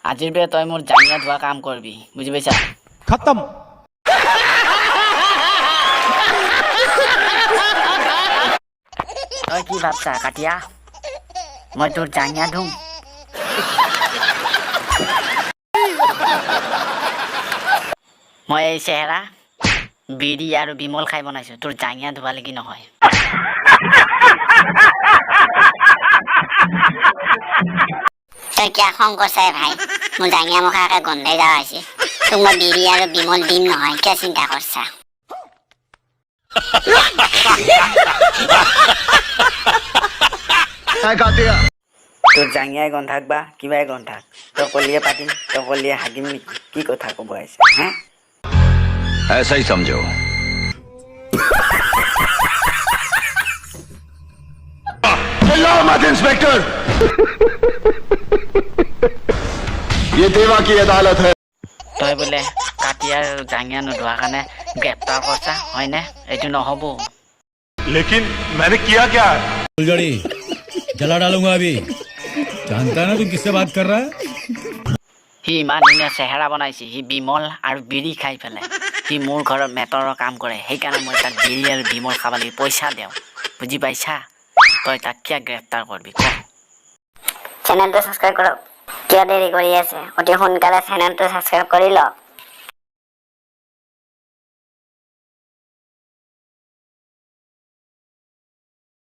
আজিৰ পৰা তই মোৰ জাঙিয়া ধোৱা কাম কৰবি বুজি পাইছা खत्म। তই কি ভাবছা কাটিয়া মই তোৰ জাঙিয়া ধুম মই এই চেহেৰা বিড়ি আৰু বিমল খাই বনাইছো তোৰ জাঙিয়া ধোৱা লাগি নহয় तोर क्या खंग करसा है भाई मु जांगिया मुखा का गंधे जा आछे तुम बीड़ी और बिमल डिम নহয় क्या चिंता करसा তোৰ জাঙিয়াই গন্ধাক বা কিবাই গন্ধাক তই কলিয়ে পাতিম তই কলিয়ে হাগিম নেকি কি কথা ক'ব আহিছে হে ऐसा ही समझो। चिल्लाओ मत इंस्पेक्टर। ये देवा की अदालत है। তই বোলে কাটিয়াৰ জাঙিয়া নোধোৱাৰ কাৰণে গ্ৰেপ্তাৰ কৰছা হয়নে এইটো নহ'ব लेकिन मैंने किया क्या? फुलझड़ी जला डालूंगा अभी जानता है ना तू किससे बात कर रहा है সি ইমান ধুনীয়া চেহেৰা বনাইছে সি বিমল আৰু বিড়ি খাই পেলাই সি মোৰ ঘৰত মেটৰৰ কাম কৰে সেইকাৰণে মই তাক বিড়ি আৰু বিমল খাব লাগি পইচা দিওঁ বুজি পাইছা তই তাক কিয় গ্ৰেপ্তাৰ কৰবি ক चैनल तो सब्सक्राइब करो क्या देरी करी আছে অতি সোনকালে चैनल तो सब्सक्राइब কৰি ল